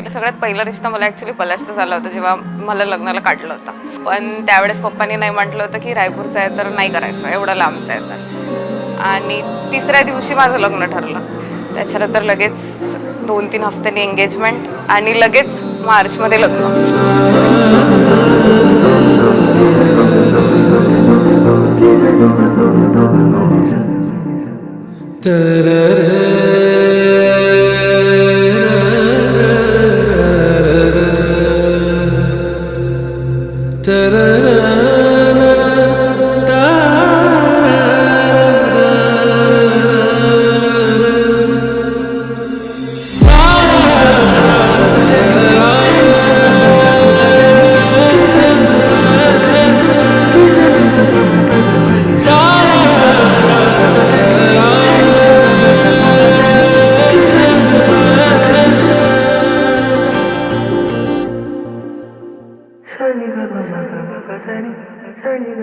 सगळ्यात पहिला रिश्ता मला ऍक्च्युली पलाशचा झाला होता जेव्हा मला लग्नाला काढलं होतं. पण त्यावेळेस पप्पांनी नाही म्हटलं होतं की रायपूरचं आहे तर नाही करायचं, एवढं लांबचं आहे तर. आणि तिसऱ्या दिवशी माझं लग्न ठरलं. त्याच्यानंतर लगेच 2-3 हफ्त्यांनी एंगेजमेंट आणि लगेच मार्चमध्ये लग्न. Sunny,